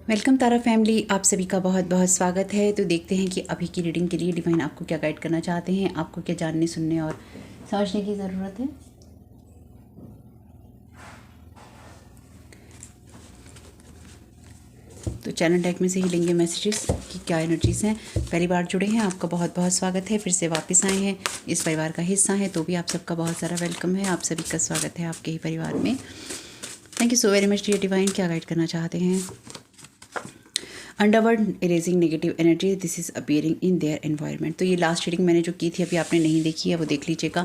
Welcome तारा family, आप सभी का बहुत बहुत स्वागत है। तो देखते हैं कि अभी की रीडिंग के लिए डिवाइन आपको क्या गाइड करना चाहते हैं, आपको क्या जानने, सुनने और समझने की ज़रूरत है। तो चैनल डेक में से ही लेंगे मैसेजेस कि क्या एनर्जीज़ हैं। पहली बार जुड़े हैं, आपका बहुत बहुत स्वागत है। फिर से वापस आए हैं, इस परिवार का हिस्सा है, तो भी आप सबका बहुत सारा वेलकम है। आप सभी का स्वागत है आपके ही परिवार में। Thank you so very much dear divine. क्या गाइड करना चाहते हैं? Underworld erasing negative energy, this is appearing in their environment. तो ये लास्ट रीडिंग मैंने जो की थी, अभी आपने नहीं देखी है वो देख लीजिएगा।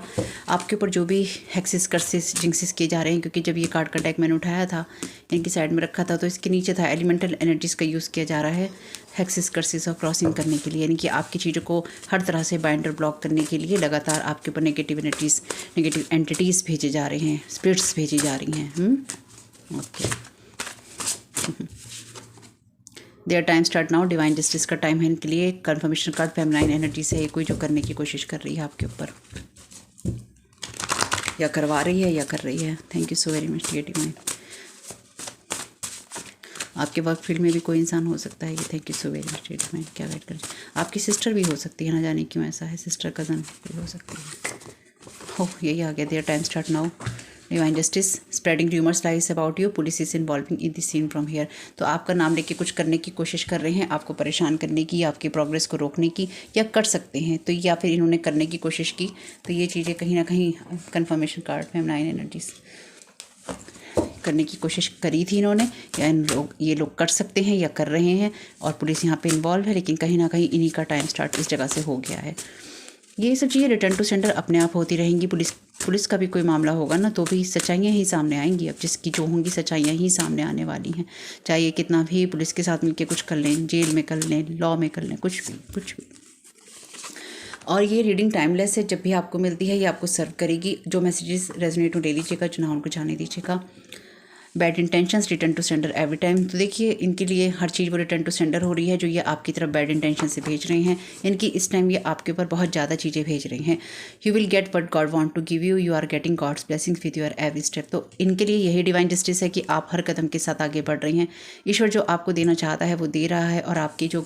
आपके ऊपर जो भी हेक्सिस कर्सिस जिंक्सिस किए जा रहे हैं, क्योंकि जब ये कार्ड का डेक मैंने उठाया था, इनकी साइड में रखा था, तो इसके नीचे था एलिमेंटल एनर्जीज़ का यूज़ किया जा रहा है हेक्सिस कर्सिस और क्रॉसिंग करने के लिए, यानी कि आपकी चीज़ों को हर तरह से बाइंडर ब्लॉक करने के लिए लगातार आपके ऊपर नेगेटिव एनर्जीज़, नेगेटिव एंटिटीज़ भेजे जा रहे हैं, स्पिरिट्स भेजी जा रही हैं। Okay, there time start now. Divine justice का टाइम है इनके लिए। कन्फर्मेशन कार्ड फेमिनाइन एनर्जी से है, कोई जो करने की कोशिश कर रही है आपके ऊपर, या करवा रही है या कर रही है। Thank you so very much dear divine. आपके वर्क फील्ड में भी कोई इंसान हो सकता है ये। Thank you so very much dear divine. क्या गाइड कर, आपकी सिस्टर भी हो सकती है, ना जाने क्यों ऐसा है, सिस्टर कज़न भी हो सकती है। हो, यही आ गया। Their time start now. Divine justice spreading rumours lies about you, police is involving in this scene from here. तो आपका नाम लेके कुछ करने की कोशिश कर रहे हैं, आपको परेशान करने की, आपकी प्रोग्रेस को रोकने की, या कर सकते हैं तो, या फिर इन्होंने करने की कोशिश की। तो ये चीज़ें कहीं ना कहीं कन्फर्मेशन कार्ड फेमिनाइन एनर्जीज करने की कोशिश करी थी इन्होंने, या ये लोग कर सकते हैं या कर रहे हैं, और पुलिस यहाँ पे इन्वॉल्व है। लेकिन कहीं ना कहीं इन्हीं का टाइम स्टार्ट इस जगह से हो गया है। ये सब चीज़ें रिटर्न टू सेंडर अपने आप होती रहेंगी। पुलिस का भी कोई मामला होगा ना, तो भी सच्चाइयाँ ही सामने आएंगी। अब जिसकी जो होंगी सच्चाइयाँ ही सामने आने वाली हैं, चाहे ये कितना भी पुलिस के साथ मिलकर कुछ कर लें, जेल में कर लें, लॉ में कर लें, कुछ भी। और ये रीडिंग टाइमलेस है, जब भी आपको मिलती है ये आपको सर्व करेगी। जो मैसेजेस रेजोनेट ले लीजिएगा, जो ना उनको जाने दीजिएगा। Bad intentions return to sender every time. तो देखिए इनके लिए हर चीज़ वो रिटर्न टू सेंडर हो रही है, जो ये आपकी तरफ बैड इंटेंशन से भेज रहे हैं। इनकी इस टाइम ये आपके ऊपर बहुत ज़्यादा चीज़ें भेज रहे हैं। You will get what God want to give you, you are getting God's blessings with your every step. तो इनके लिए यही डिवाइन जस्टिस है कि आप हर कदम के साथ आगे बढ़ रही हैं। ईश्वर जो आपको देना चाहता है वो दे रहा है, और आपकी जो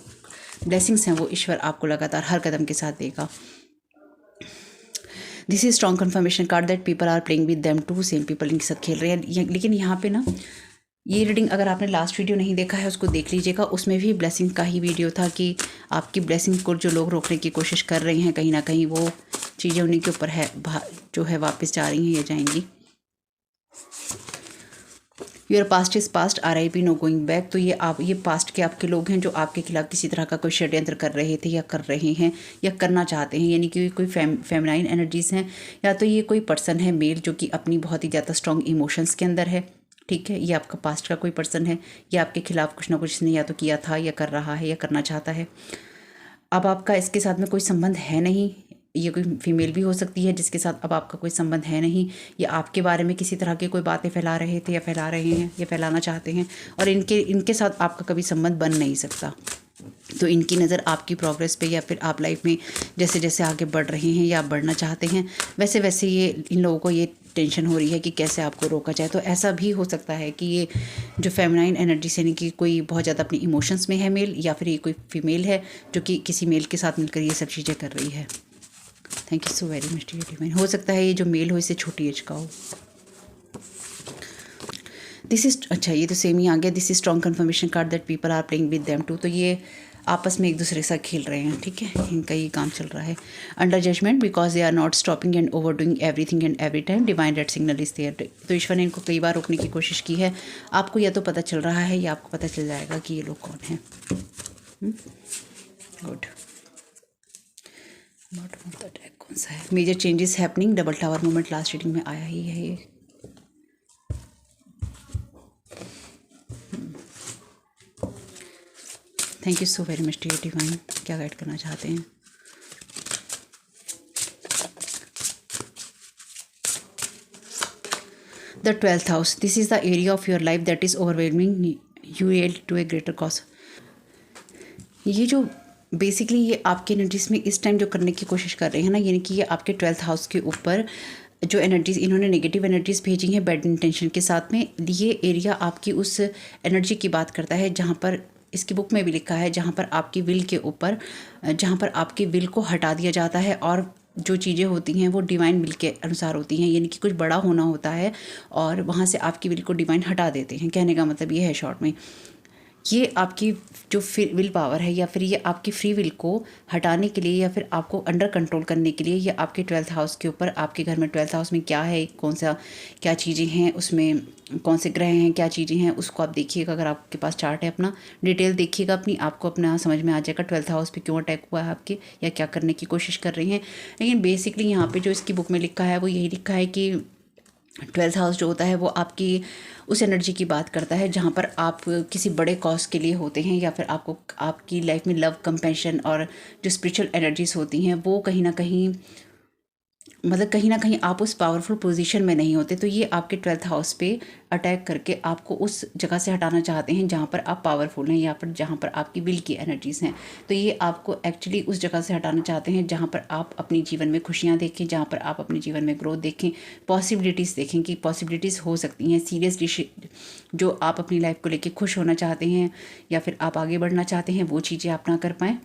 ब्लेसिंग्स हैं वो ईश्वर आपको लगातार हर कदम के साथ देगा। This is strong confirmation card that people are playing with them too, same people इनके साथ खेल रहे हैं। लेकिन यहाँ पे ना, ये रीडिंग अगर आपने लास्ट वीडियो नहीं देखा है उसको देख लीजिएगा। उसमें भी ब्लेसिंग का ही वीडियो था कि आपकी ब्लेसिंग को जो लोग रोकने की कोशिश कर रहे हैं, कहीं ना कहीं वो चीज़ें उन्हीं के ऊपर है, जो है वापस जा रही हैं या जाएंगी। Your past is past, RIP no going back. तो ये पास्ट के आपके लोग हैं जो आपके खिलाफ किसी तरह का कोई षड्यंत्र कर रहे थे, या कर रहे हैं, या करना चाहते हैं। यानी कि कोई फेमिनाइन एनर्जीज़ हैं, या तो ये कोई पर्सन है मेल जो कि अपनी बहुत ही ज़्यादा स्ट्रॉन्ग इमोशंस के अंदर है। ठीक है, ये आपका पास्ट का कोई पर्सन है, या आपके खिलाफ कुछ ना कुछ इसने या तो किया था, या कर रहा है, या करना चाहता है। अब आपका इसके साथ में कोई संबंध है नहीं। ये कोई फीमेल भी हो सकती है जिसके साथ अब आपका कोई संबंध है नहीं, या आपके बारे में किसी तरह की कोई बातें फैला रहे थे, या फैला रहे हैं, या फैलाना चाहते हैं, और इनके साथ आपका कभी संबंध बन नहीं सकता। तो इनकी नज़र आपकी प्रोग्रेस पे, या फिर आप लाइफ में जैसे जैसे आगे बढ़ रहे हैं या आप बढ़ना चाहते हैं, वैसे वैसे ये इन लोगों को ये टेंशन हो रही है कि कैसे आपको रोका जाए। तो ऐसा भी हो सकता है कि ये जो फेमिनाइन एनर्जी से, यानी कि कोई बहुत ज़्यादा अपनी इमोशंस में है मेल, या फिर ये कोई फीमेल है जो कि किसी मेल के साथ मिलकर ये सब चीज़ें कर रही है। Thank you so very much dear divine. हो सकता है ये जो मेल हो इसे छोटी एज का हो। दिस इज, अच्छा ये तो सेम ही आ गया। This is strong confirmation card that people are playing with them too. तो ये आपस में एक दूसरे के साथ खेल रहे हैं। ठीक है, इनका ये काम चल रहा है। Under judgement because they are not stopping and over doing everything and every time, divine red signal is there. तो ईश्वर ने इनको कई बार रोकने की कोशिश की है। आपको या तो पता चल रहा है, या आपको पता चल जाएगा कि ये लोग कौन हैं। Good. Bottom of the deck कौन सा है? Major changes happening, double tower movement last reading में आया ही है ये। Thank you so very much dear divine. क्या गाइड करना चाहते हैं? The 12th house, this is the area of your life that is overwhelming you all to a greater cause. ये जो बेसिकली ये आपके एनर्जीज में इस टाइम जो करने की कोशिश कर रहे हैं ना, यानी कि ये आपके 12th हाउस के ऊपर जो एनर्जीज़ इन्होंने नेगेटिव एनर्जीज़ भेजी हैं बैड इंटेंशन के साथ में, ये एरिया आपकी उस एनर्जी की बात करता है जहाँ पर इसकी बुक में भी लिखा है, जहाँ पर आपकी विल के ऊपर, जहाँ पर आपकी विल को हटा दिया जाता है और जो चीज़ें होती हैं वो डिवाइन विल के अनुसार होती हैं, यानी कि कुछ बड़ा होना होता है और वहाँ से आपकी विल को डिवाइन हटा देते हैं। कहने का मतलब ये है शॉर्ट में, ये आपकी जो विल पावर है या फिर ये आपकी फ्री विल को हटाने के लिए या फिर आपको अंडर कंट्रोल करने के लिए, या आपके 12th हाउस के ऊपर, आपके घर में 12th हाउस में क्या है, कौन सा क्या चीज़ें हैं, उसमें कौन से ग्रह हैं, क्या चीज़ें हैं, उसको आप देखिएगा। अगर आपके पास चार्ट है अपना, डिटेल देखिएगा अपनी, आपको अपना समझ में आ जाएगा 12th हाउस पे क्यों अटैक हुआ है आपके, या क्या करने की कोशिश कर रही हैं। लेकिन बेसिकली यहाँ पे जो इसकी बुक में लिखा है वो यही लिखा है कि 12th हाउस जो होता है वो आपकी उस एनर्जी की बात करता है जहाँ पर आप किसी बड़े कॉज के लिए होते हैं, या फिर आपको आपकी लाइफ में लव, कंपैशन और जो स्पिरिचुअल एनर्जीज होती हैं वो कहीं ना कहीं, मतलब कहीं ना कहीं आप उस पावरफुल पोजीशन में नहीं होते। तो ये आपके 12th हाउस पे अटैक करके आपको उस जगह से हटाना चाहते हैं जहाँ पर आप पावरफुल हैं, या फिर जहाँ पर आपकी विल की एनर्जीज़ हैं। तो ये आपको एक्चुअली उस जगह से हटाना चाहते हैं जहाँ पर आप अपने जीवन में खुशियाँ देखें, जहाँ पर आप अपने जीवन में ग्रोथ देखें, पॉसिबिलिटीज़ देखें कि पॉसिबिलिटीज़ हो सकती हैं। सीरियस जो आप अपनी लाइफ को लेकर खुश होना चाहते हैं या फिर आप आगे बढ़ना चाहते हैं, वो चीज़ें आप ना कर पाएँ।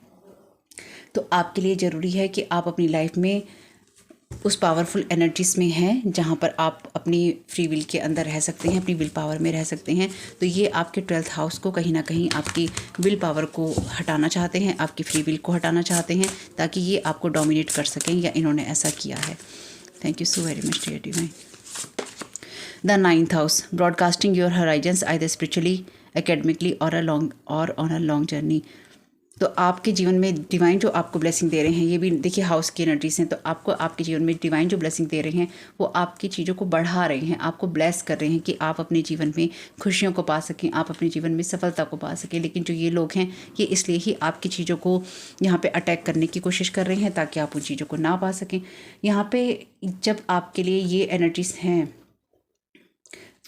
तो आपके लिए ज़रूरी है कि आप अपनी लाइफ में उस पावरफुल एनर्जीज़ में हैं जहाँ पर आप अपनी फ्री विल के अंदर रह सकते हैं, अपनी विल पावर में रह सकते हैं। तो ये आपके 12th हाउस को कहीं ना कहीं आपकी विल पावर को हटाना चाहते हैं, आपकी फ्री विल को हटाना चाहते हैं, ताकि ये आपको डोमिनेट कर सकें, या इन्होंने ऐसा किया है। Thank you so very much dear divine. The 9th house, broadcasting your horizons either spiritually, academically और ऑन अ लॉन्ग जर्नी। तो आपके जीवन में डिवाइन जो आपको ब्लेसिंग दे रहे हैं, ये भी देखिए हाउस की एनर्जीज हैं, तो आपको आपके जीवन में डिवाइन जो ब्लेसिंग दे रहे हैं वो आपकी चीज़ों को बढ़ा रहे हैं, आपको ब्लेस कर रहे हैं कि आप अपने जीवन में खुशियों को पा सकें, आप अपने जीवन में सफलता को पा सकें। लेकिन जो ये लोग हैं ये इसलिए ही आपकी चीज़ों को यहाँ पे अटैक करने की कोशिश कर रहे हैं ताकि आप उन चीज़ों को ना पा सकें। यहाँ पे जब आपके लिए ये एनर्जीज हैं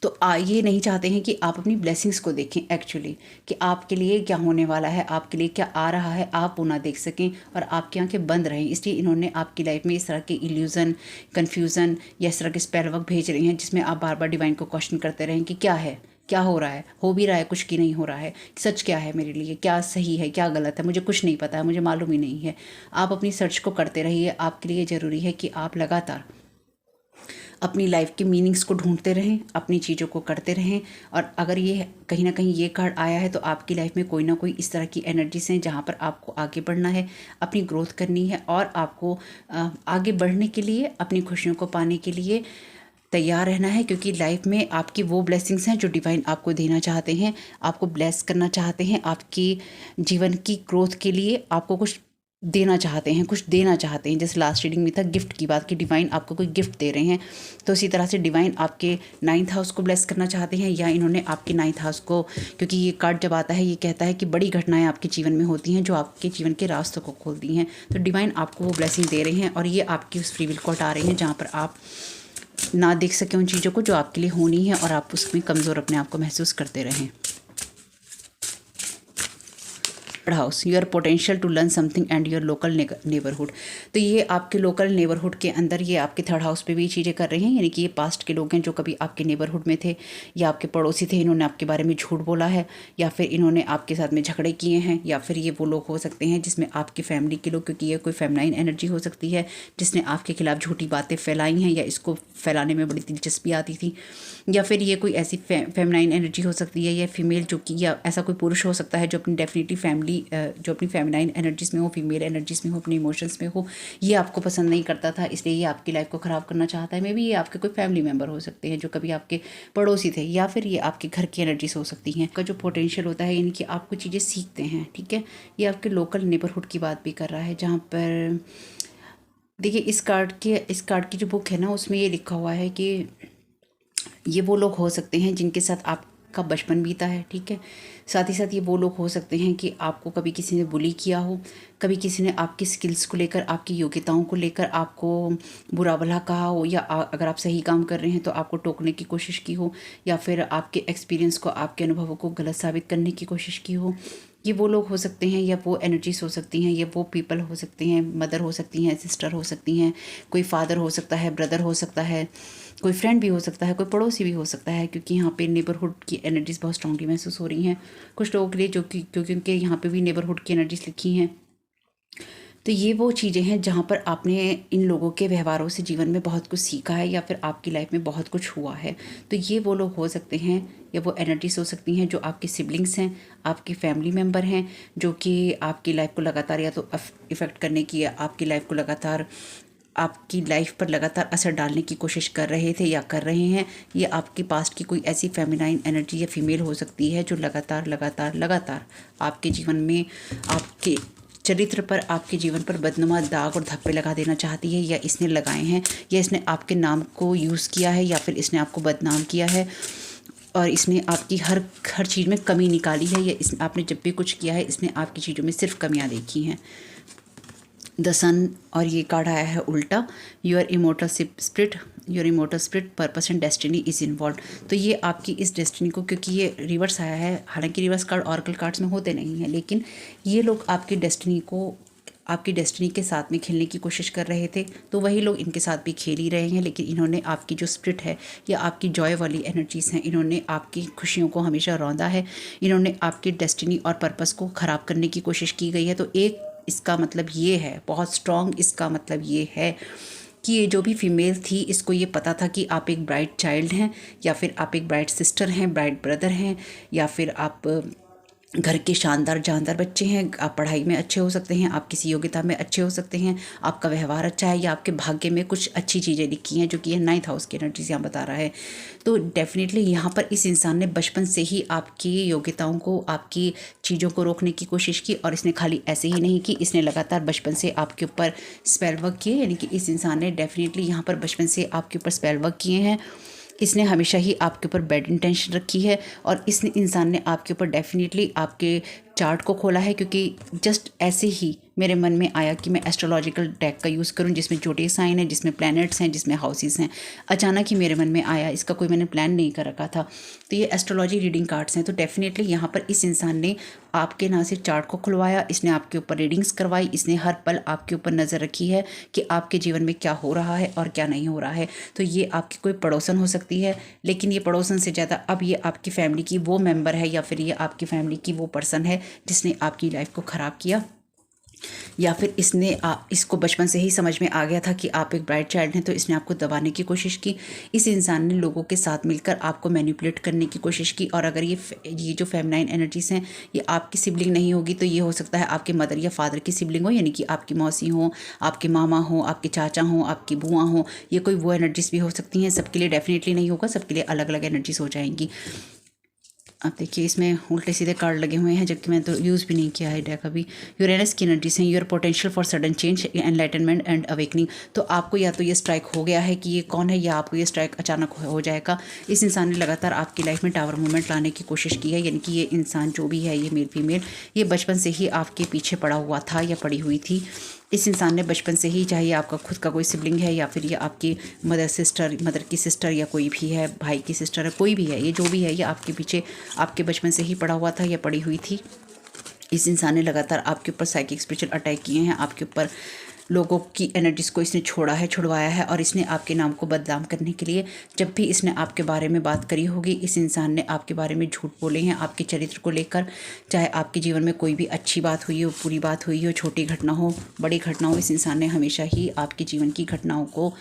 तो ये नहीं चाहते हैं कि आप अपनी ब्लेसिंग्स को देखें एक्चुअली, कि आपके लिए क्या होने वाला है, आपके लिए क्या आ रहा है, आप वो ना देख सकें और आपकी आंखें बंद रहें। इसलिए इन्होंने आपकी लाइफ में इस तरह के इल्यूज़न, कन्फ्यूज़न या इस तरह के स्पेल वर्क भेज रहे हैं जिसमें आप बार बार डिवाइन को क्वेश्चन करते रहें कि क्या है, क्या हो रहा है, हो भी रहा है कुछ की नहीं हो रहा है, सच क्या है मेरे लिए, क्या सही है क्या गलत है, मुझे कुछ नहीं पता है, मुझे मालूम ही नहीं है। आप अपनी सर्च को करते रहिए। आपके लिए ज़रूरी है कि आप लगातार अपनी लाइफ के मीनिंग्स को ढूंढते रहें, अपनी चीज़ों को करते रहें। और अगर ये कहीं ना कहीं ये कार्ड आया है तो आपकी लाइफ में कोई ना कोई इस तरह की एनर्जीज हैं जहाँ पर आपको आगे बढ़ना है, अपनी ग्रोथ करनी है और आपको आगे बढ़ने के लिए, अपनी खुशियों को पाने के लिए तैयार रहना है। क्योंकि लाइफ में आपकी वो ब्लेसिंग्स हैं जो डिवाइन आपको देना चाहते हैं, आपको ब्लेस करना चाहते हैं, आपकी जीवन की ग्रोथ के लिए आपको कुछ देना चाहते हैं, कुछ देना चाहते हैं। जैसे लास्ट रीडिंग में था गिफ्ट की बात कि डिवाइन आपको कोई गिफ्ट दे रहे हैं, तो इसी तरह से डिवाइन आपके 9th हाउस को ब्लेस करना चाहते हैं, या इन्होंने आपके 9th हाउस को, क्योंकि ये कार्ड जब आता है ये कहता है कि बड़ी घटनाएं आपके जीवन में होती हैं जो आपके जीवन के रास्तों को खोलती हैं। तो डिवाइन आपको वो ब्लेसिंग दे रहे हैं और ये आपकी उस फ्री विल को हटा रहे हैं जहाँ पर आप ना देख सकें उन चीज़ों को जो आपके लिए होनी है और आप उसमें कमज़ोर अपने आप को महसूस करते रहें। House, your potential to learn something and your local neighbourhood. तो ये आपके लोकल नेबरहुड के अंदर ये आपके 3rd हाउस पे भी चीज़ें कर रहे हैं, यानी कि ये पास्ट के लोग हैं जो कभी आपके नेबरहुड में थे या आपके पड़ोसी थे, इन्होंने आपके बारे में झूठ बोला है या फिर इन्होंने आपके साथ में झगड़े किए हैं, या फिर ये वो लोग हो सकते हैं जिसमें आपकी फैमिली के लोग, क्योंकि ये कोई फेमिनाइन एनर्जी हो सकती है जिसने आपके खिलाफ झूठी बातें फैलाई हैं या इसको फैलाने में बड़ी दिलचस्पी आती थी, या फिर ये कोई ऐसी फेमिनाइन एनर्जी हो सकती है या फीमेल जो कि, या ऐसा कोई पुरुष हो सकता है जो अपनी डेफिनेटली फैमिली जो अपनी फेमिनाइन एनर्जीज़ में हो, फीमेल एनर्जीज़ में हो, अपनी इमोशंस में हो, ये आपको पसंद नहीं करता था, इसलिए ये आपकी लाइफ को ख़राब करना चाहता है। मे बी ये आपके कोई फैमिली मेम्बर हो सकते हैं जो कभी आपके पड़ोसी थे, या फिर ये आपके घर की एनर्जीज हो सकती हैं। का जो पोटेंशियल होता है यानी कि आप कुछ चीज़ें सीखते हैं, ठीक है। ये आपके लोकल नेबरहुड की बात भी कर रहा है, जहाँ पर देखिए इस कार्ड की जो बुक है ना उसमें ये लिखा हुआ है कि ये वो लोग हो सकते हैं जिनके साथ आपका बचपन बीता है, ठीक है। साथ ही साथ ये वो लोग हो सकते हैं कि आपको कभी किसी ने बुली किया हो, कभी किसी ने आपकी स्किल्स को लेकर, आपकी योग्यताओं को लेकर आपको बुरा भला कहा हो, या अगर आप सही काम कर रहे हैं तो आपको टोकने की कोशिश की हो, या फिर आपके एक्सपीरियंस को, आपके अनुभवों को गलत साबित करने की कोशिश की हो, ये वो लोग हो सकते हैं या वो एनर्जीज हो सकती हैं या वो पीपल हो सकते हैं, मदर हो सकती हैं, सिस्टर हो सकती हैं, कोई फादर हो सकता है, ब्रदर हो सकता है, कोई फ्रेंड भी हो सकता है, कोई पड़ोसी भी हो सकता है, क्योंकि यहाँ पे नेबरहुड की एनर्जीज बहुत स्ट्रांगली महसूस हो रही हैं कुछ लोगों के लिए, जो कि क्योंकि उनके यहाँ पे भी नेबरहुड की एनर्जीज लिखी हैं। तो ये वो चीज़ें हैं जहाँ पर आपने इन लोगों के व्यवहारों से जीवन में बहुत कुछ सीखा है या फिर आपकी लाइफ में बहुत कुछ हुआ है। तो ये वो लोग हो सकते हैं या वो एनर्जीज हो सकती हैं जो आपके सिबलिंग्स हैं, आपके फैमिली मेम्बर हैं, जो कि आपकी लाइफ को लगातार या तो इफ़ेक्ट करने की या आपकी लाइफ को लगातार आपकी लाइफ पर लगातार असर डालने की कोशिश कर रहे थे या कर रहे हैं। ये आपके पास्ट की कोई ऐसी फेमिनाइन एनर्जी या फीमेल हो सकती है जो लगातार लगातार लगातार आपके जीवन में, आपके चरित्र पर, आपके जीवन पर बदनुमा दाग और धब्बे लगा देना चाहती है, या इसने लगाए हैं, या इसने आपके नाम को यूज़ किया है, या फिर इसने आपको बदनाम किया है और इसने आपकी हर हर चीज़ में कमी निकाली है, या इस आपने जब भी कुछ किया है इसने आपकी चीज़ों में सिर्फ कमियां देखी हैं। द सन, और ये कार्ड आया है उल्टा, your immortal spirit purpose and destiny is involve. तो ये आपकी इस डेस्टिनी को, क्योंकि ये रिवर्स आया है, हालांकि रिवर्स कार्ड ऑरेकल कार्ड्स में होते नहीं हैं, लेकिन ये लोग आपकी डेस्टिनी को, आपकी डेस्टिनी के साथ में खेलने की कोशिश कर रहे थे, तो वही लोग इनके साथ भी खेल ही रहे हैं। लेकिन इन्होंने आपकी जो स्पिरिट है या आपकी जॉय वाली एनर्जीज हैं, इन्होंने आपकी खुशियों को हमेशा रौंदा है, इन्होंने आपकी डेस्टिनी और पर्पस को ख़राब करने की कोशिश की गई है। तो एक इसका मतलब ये है, बहुत स्ट्रॉन्ग इसका मतलब ये है कि ये जो भी फीमेल थी, इसको ये पता था कि आप एक ब्राइट चाइल्ड हैं, या फिर आप एक ब्राइट सिस्टर हैं, ब्राइट ब्रदर हैं, या फिर आप घर के शानदार जानदार बच्चे हैं, आप पढ़ाई में अच्छे हो सकते हैं, आप किसी योग्यता में अच्छे हो सकते हैं, आपका व्यवहार अच्छा है, या आपके भाग्य में कुछ अच्छी चीज़ें लिखी हैं, जो कि ये 9th हाउस की एनर्जीज यहाँ बता रहा है। तो डेफिनेटली यहाँ पर इस इंसान ने बचपन से ही आपकी योग्यताओं को, आपकी चीज़ों को रोकने की कोशिश की, और इसने खाली ऐसे ही नहीं की, इसने लगातार बचपन से आपके ऊपर स्पेल वर्क किए। यानी कि इस इंसान ने डेफिनेटली यहाँ पर बचपन से आपके ऊपर स्पेल वर्क किए हैं। इसने हमेशा ही आपके ऊपर बैड इंटेंशन रखी है, और इस इंसान ने आपके ऊपर डेफिनेटली आपके चार्ट को खोला है, क्योंकि जस्ट ऐसे ही मेरे मन में आया कि मैं एस्ट्रोलॉजिकल डेक का यूज़ करूं, जिसमें जोटे साइन है, जिसमें प्लैनेट्स हैं, जिसमें हाउसेस हैं। अचानक ही मेरे मन में आया, इसका कोई मैंने प्लान नहीं कर रखा था। तो ये एस्ट्रोलॉजी रीडिंग कार्ड्स हैं। तो डेफिनेटली यहाँ पर इस इंसान ने आपके ना सिर्फ चार्ट को खुलवाया, इसने आपके ऊपर रीडिंग्स करवाई, इसने हर पल आपके ऊपर नज़र रखी है कि आपके जीवन में क्या हो रहा है और क्या नहीं हो रहा है। तो ये आपकी कोई पड़ोसन हो सकती है, लेकिन ये पड़ोसन से ज़्यादा अब ये आपकी फैमिली की वो मेंबर है, या फिर ये आपकी फैमिली की वो पर्सन है जिसने आपकी लाइफ को ख़राब किया, या फिर इसने इसको बचपन से ही समझ में आ गया था कि आप एक ब्राइट चाइल्ड हैं, तो इसने आपको दबाने की कोशिश की। इस इंसान ने लोगों के साथ मिलकर आपको मैनिपुलेट करने की कोशिश की। और अगर ये जो फेमिनाइन एनर्जीज हैं ये आपकी सिबलिंग नहीं होगी, तो ये हो सकता है आपके मदर या फादर की सिबलिंग हो, यानी कि आपकी मौसी हो, आपके मामा हो, आपके चाचा हो, आपकी बुआ हो, ये कोई वो एनर्जीज भी हो सकती हैं। सबके लिए डेफिनेटली नहीं होगा, सबके लिए अलग अलग एनर्जीज हो जाएंगी। आप देखिए इसमें उल्टे सीधे कार्ड लगे हुए हैं, जबकि मैंने तो यूज़ भी नहीं किया है डेक अभी। यूरेनस की एनर्जीज हैं, your potential for sudden change, enlightenment and awakening. तो आपको या तो ये स्ट्राइक हो गया है कि ये कौन है, या आपको ये स्ट्राइक अचानक हो जाएगा। इस इंसान ने लगातार आपकी लाइफ में टावर मूवमेंट लाने की कोशिश की है, यानी कि ये इंसान जो भी है, ये मेल फीमेल, ये बचपन से ही आपके पीछे पड़ा हुआ था या पड़ी हुई थी। इस इंसान ने बचपन से ही, चाहे आपका खुद का कोई सिबलिंग है, या फिर ये आपकी मदर की सिस्टर, या कोई भी है, भाई की सिस्टर है, कोई भी है, ये जो भी है, ये आपके पीछे आपके बचपन से ही पड़ा हुआ था या पड़ी हुई थी। इस इंसान ने लगातार आपके ऊपर साइकिक स्पिरिचुअल अटैक किए हैं, आपके ऊपर लोगों की एनर्जीज को इसने छुड़वाया है, और इसने आपके नाम को बदनाम करने के लिए, जब भी इसने आपके बारे में बात करी होगी, इस इंसान ने आपके बारे में झूठ बोले हैं आपके चरित्र को लेकर। चाहे आपके जीवन में कोई भी अच्छी बात हुई हो, बुरी बात हुई हो, छोटी घटना हो, बड़ी घटना हो, इस इंसान ने हमेशा ही आपके जीवन की घटनाओं को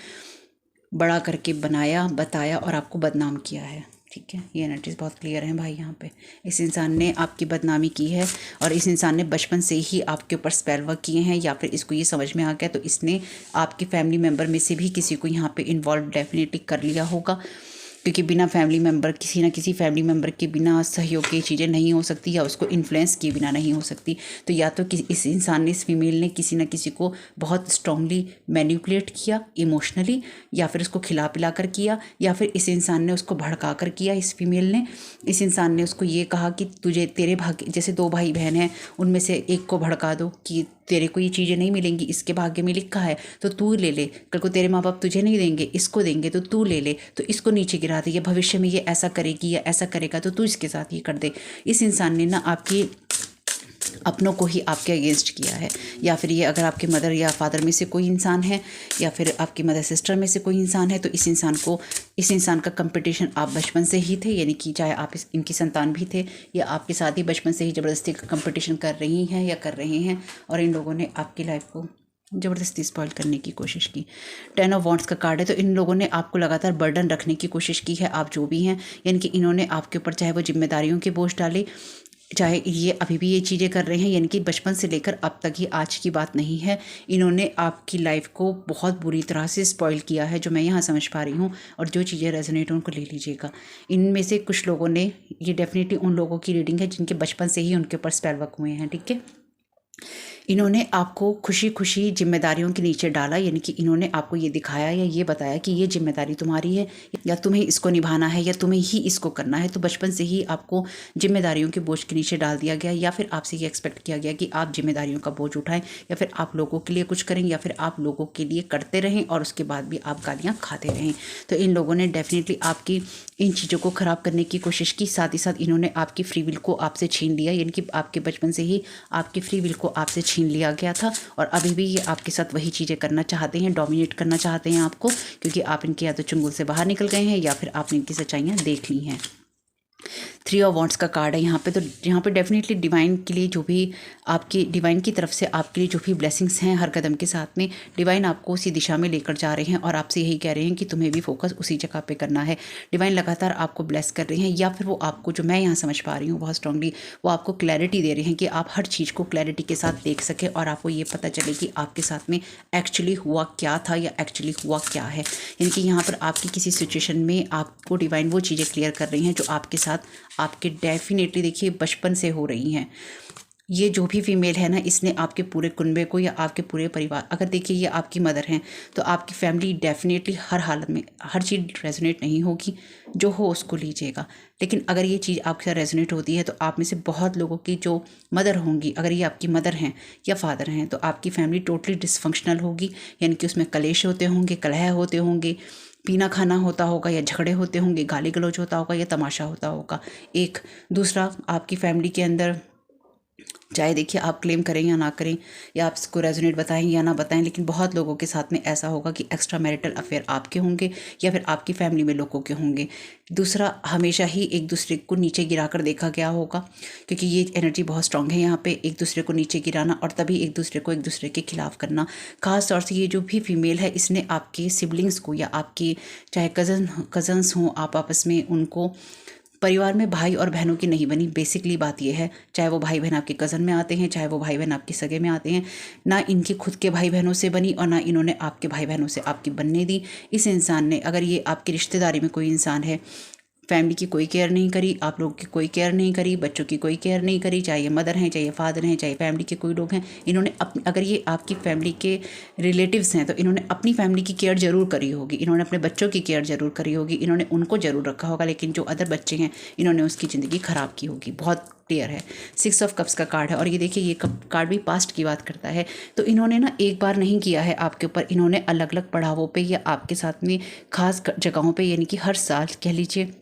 बड़ा करके बनाया, बताया और आपको बदनाम किया है। ठीक है, ये एनर्जीज बहुत क्लियर हैं भाई। यहाँ पे इस इंसान ने आपकी बदनामी की है, और इस इंसान ने बचपन से ही आपके ऊपर स्पेल वर्क किए हैं, या फिर इसको ये समझ में आ गया, तो इसने आपके फैमिली मेम्बर में से भी किसी को यहाँ पे इन्वॉल्व डेफिनेटली कर लिया होगा, क्योंकि बिना फैमिली मेम्बर, किसी ना किसी फैमिली मेम्बर के बिना सहयोग की चीज़ें नहीं हो सकती, या उसको इन्फ्लुएंस किए बिना नहीं हो सकती। तो या तो इस इंसान ने, इस फीमेल ने किसी ना किसी को बहुत स्ट्रांगली मैनिपुलेट किया इमोशनली, या फिर उसको खिला पिला कर किया, या फिर इस इंसान ने उसको भड़का कर किया। इस फीमेल ने, इस इंसान ने उसको ये कहा कि तुझे तेरे भाग्य, जैसे 2 भाई बहन हैं, उनमें से एक को भड़का दो कि तेरे को ये चीज़ें नहीं मिलेंगी, इसके भाग्य में लिखा है तो तू ले ले, कल को तेरे माँ बाप तुझे नहीं देंगे, इसको देंगे तो तू ले ले, तो इसको नीचे गिरा दे, या भविष्य में ये ऐसा करेगी या ऐसा करेगा तो तू इसके साथ ये कर दे। इस इंसान ने ना आपकी अपनों को ही आपके अगेंस्ट किया है, या फिर ये अगर आपके मदर या फादर में से कोई इंसान है या फिर आपकी मदर सिस्टर में से कोई इंसान है, तो इस इंसान का कंपटीशन आप बचपन से ही थे, यानी कि चाहे आप इनकी संतान भी थे या आपके साथ ही बचपन से ही ज़बरदस्ती का कंपटीशन कर रही हैं या कर रहे हैं, और इन लोगों ने आपकी लाइफ को ज़बरदस्ती स्पॉइल करने की कोशिश की। 10 ऑफ वॉन्ड्स का कार्ड है, तो इन लोगों ने आपको लगातार बर्डन रखने की कोशिश की है, आप जो भी हैं, यानी कि इन्होंने आपके ऊपर चाहे वो जिम्मेदारियों के बोझ डाले, चाहे ये अभी भी ये चीज़ें कर रहे हैं, यानी कि बचपन से लेकर अब तक ही आज की बात नहीं है, इन्होंने आपकी लाइफ को बहुत बुरी तरह से स्पॉइल किया है, जो मैं यहाँ समझ पा रही हूँ। और जो चीज़ें रेजोनेट उनको ले लीजिएगा। इनमें से कुछ लोगों ने, ये डेफिनेटली उन लोगों की रीडिंग है जिनके बचपन से ही उनके ऊपर स्पेल वर्क हुए हैं, ठीक है। इन्होंने आपको खुशी खुशी जिम्मेदारियों के नीचे डाला, यानी कि इन्होंने आपको ये दिखाया या ये बताया कि ये जिम्मेदारी तुम्हारी है, या तुम्हें इसको निभाना है, या तुम्हें ही इसको करना है। तो बचपन से ही आपको जिम्मेदारियों के बोझ के नीचे डाल दिया गया, या फिर आपसे ये एक्सपेक्ट किया गया कि आप जिम्मेदारियों का बोझ उठाएं, या फिर आप लोगों के लिए कुछ करें, या फिर आप लोगों के लिए करते रहें और उसके बाद भी आप गालियाँ खाते रहें। तो इन लोगों ने डेफिनेटली आपकी इन चीज़ों को ख़राब करने की कोशिश की। साथ ही साथ इन्होंने आपकी फ्री विल को आपसे छीन लिया, यानी कि आपके बचपन से ही आपकी फ्री विल को आपसे छीन लिया गया था, और अभी भी ये आपके साथ वही चीज़ें करना चाहते हैं, डोमिनेट करना चाहते हैं आपको, क्योंकि आप इनके या तो चुंगल से बाहर निकल गए हैं या फिर आपने इनकी सच्चाइयाँ देख ली हैं। 3 ऑफ वॉन्ड्स का कार्ड है यहाँ पे, तो यहाँ पे डेफिनेटली डिवाइन के लिए जो भी आपकी डिवाइन की तरफ से आपके लिए जो भी ब्लेसिंग्स हैं, हर कदम के साथ में डिवाइन आपको उसी दिशा में लेकर जा रहे हैं, और आपसे यही कह रहे हैं कि तुम्हें भी फोकस उसी जगह पे करना है। डिवाइन लगातार आपको ब्लेस कर रहे हैं, या फिर वो आपको, जो मैं यहाँ समझ पा रही हूँ बहुत स्ट्रांगली, वो आपको क्लैरिटी दे रहे हैं कि आप हर चीज़ को क्लैरिटी के साथ देख सकें, और आपको ये पता चले कि आपके साथ में एक्चुअली हुआ क्या था या एक्चुअली हुआ क्या है। यानी कि यहाँ पर आपकी किसी सिचुएशन में आपको डिवाइन वो चीज़ें क्लियर कर रही हैं जो आपके साथ आपके डेफिनेटली देखिए बचपन से हो रही हैं। ये जो भी फीमेल है ना, इसने आपके पूरे कुनबे को या आपके पूरे परिवार, अगर देखिए ये आपकी मदर हैं, तो आपकी फैमिली डेफिनेटली हर हालत में, हर चीज़ रेजोनेट नहीं होगी, जो हो उसको लीजिएगा। लेकिन अगर ये चीज़ आपके साथ रेजोनेट होती है, तो आप में से बहुत लोगों की जो मदर होंगी, अगर ये आपकी मदर हैं या फादर हैं, तो आपकी फैमिली टोटली डिसफंक्शनल होगी, यानी कि उसमें कलेश होते होंगे, कलह होते होंगे, पीना खाना होता होगा, या झगड़े होते होंगे, गाली गलौज होता होगा, या तमाशा होता होगा। एक दूसरा, आपकी फैमिली के अंदर, चाहे देखिए आप क्लेम करें या ना करें, या आप इसको रेजोनेट बताएं या ना बताएं, लेकिन बहुत लोगों के साथ में ऐसा होगा कि एक्स्ट्रा मैरिटल अफेयर आपके होंगे या फिर आपकी फैमिली में लोगों के होंगे। दूसरा, हमेशा ही एक दूसरे को नीचे गिराकर देखा गया होगा, क्योंकि ये एनर्जी बहुत स्ट्रांग है यहाँ पे, एक दूसरे को नीचे गिराना और तभी एक दूसरे को एक दूसरे के खिलाफ करना। खास तौर से ये जो भी फीमेल है, इसने आपके सिबलिंग्स को, या आपके चाहे कज़न्स हों, आप आपस में उनको, परिवार में भाई और बहनों की नहीं बनी। बेसिकली बात यह है, चाहे वो भाई बहन आपके कज़न में आते हैं, चाहे वो भाई बहन आपके सगे में आते हैं, ना इनके खुद के भाई बहनों से बनी और ना इन्होंने आपके भाई बहनों से आपकी बनने दी। इस इंसान ने, अगर ये आपकी रिश्तेदारी में कोई इंसान है, फैमिली की कोई केयर नहीं करी, आप लोगों की कोई केयर नहीं करी, बच्चों की कोई केयर नहीं करी, चाहे ये मदर हैं, चाहे ये फादर हैं, चाहे फैमिली के कोई लोग हैं, इन्होंने अगर ये आपकी फैमिली के रिलेटिव्स हैं, तो इन्होंने अपनी फैमिली की केयर जरूर करी होगी, इन्होंने अपने बच्चों की केयर जरूर करी होगी, इन्होंने उनको जरूर रखा होगा, लेकिन जो अदर बच्चे हैं, इन्होंने उसकी ज़िंदगी ख़राब की होगी। बहुत क्लियर है। 6 ऑफ कप्स का कार्ड है, और ये देखिए ये कार्ड भी पास्ट की बात करता है। तो इन्होंने ना एक बार नहीं किया है आपके ऊपर, इन्होंने अलग अलग पड़ावों पे या आपके साथ में खास जगहों पे, यानी कि हर साल कह लीजिए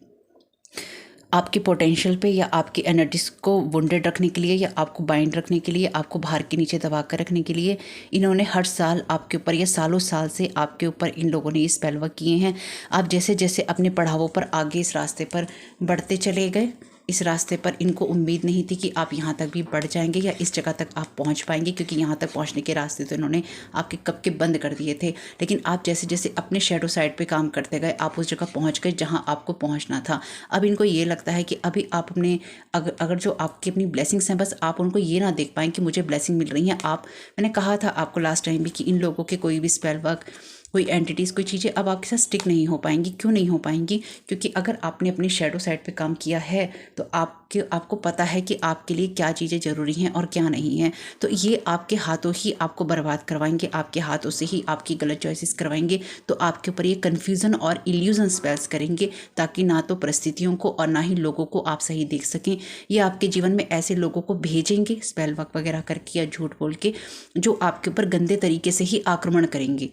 आपके पोटेंशियल पे या आपकी एनर्जीज को वुंडेड रखने के लिए, या आपको बाइंड रखने के लिए, आपको भार के नीचे दबा कर रखने के लिए, इन्होंने हर साल आपके ऊपर या सालों साल से आपके ऊपर इन लोगों ने ये स्पेल वर्क किए हैं। आप जैसे जैसे अपने पड़ावों पर आगे इस रास्ते पर बढ़ते चले गए, इस रास्ते पर इनको उम्मीद नहीं थी कि आप यहाँ तक भी बढ़ जाएंगे या इस जगह तक आप पहुँच पाएंगे, क्योंकि यहाँ तक पहुँचने के रास्ते तो इन्होंने आपके कब के बंद कर दिए थे। लेकिन आप जैसे जैसे अपने शैडो साइड पे काम करते गए, आप उस जगह पहुँच गए जहाँ आपको पहुँचना था। अब इनको ये लगता है कि अभी आप अपने अगर जो आपकी अपनी ब्लेसिंग्स हैं, बस आप उनको ये ना देख पाएँ कि मुझे ब्लेसिंग मिल रही हैं। मैंने कहा था आपको लास्ट टाइम भी कि इन लोगों के कोई भी स्पेल वर्क, कोई एंटिटीज़, कोई चीज़ें अब आपके साथ स्टिक नहीं हो पाएंगी। क्यों नहीं हो पाएंगी? क्योंकि अगर आपने अपने शैडो साइड पे काम किया है, तो आपको पता है कि आपके लिए क्या चीज़ें ज़रूरी हैं और क्या नहीं है। तो ये आपके हाथों ही आपको बर्बाद करवाएंगे, आपके हाथों से ही आपकी गलत चॉइसेस करवाएंगे। तो आपके ऊपर ये कन्फ्यूज़न और इल्यूजन स्पेल्स करेंगे, ताकि ना तो परिस्थितियों को और ना ही लोगों को आप सही देख सकें। ये आपके जीवन में ऐसे लोगों को भेजेंगे स्पेल वर्क वगैरह करके या झूठ बोल के, जो आपके ऊपर गंदे तरीके से ही आक्रमण करेंगे,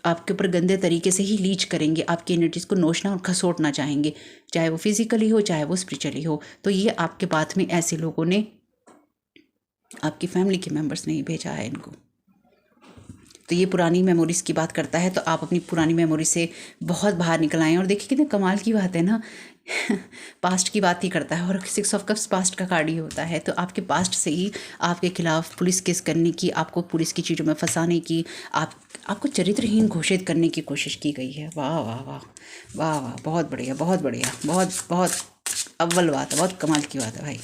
आपके ऊपर गंदे तरीके से ही लीच करेंगे, आपकी एनर्जीज को नोचना और खसोटना चाहेंगे, चाहे वो फिजिकली हो चाहे वो स्पिरिचुअली हो। तो ये आपके पाथ में ऐसे लोगों ने आपकी फैमिली के मेम्बर्स ने ही भेजा है इनको। तो ये पुरानी मेमोरीज़ की बात करता है, तो आप अपनी पुरानी मेमोरी से बहुत बाहर निकल आए। और देखिए कितने कमाल की बात है ना पास्ट की बात ही करता है, और 6 ऑफ कप्स पास्ट का कार्ड ही होता है। तो आपके पास्ट से ही आपके खिलाफ पुलिस केस करने की, आपको पुलिस की चीज़ों में फंसाने की, आपको चरित्रहीन घोषित करने की कोशिश की गई है। वाह वाह वाह वाह वाह, बहुत बढ़िया, बहुत बढ़िया, बहुत बहुत अव्वल बात है, बहुत कमाल की बात है भाई।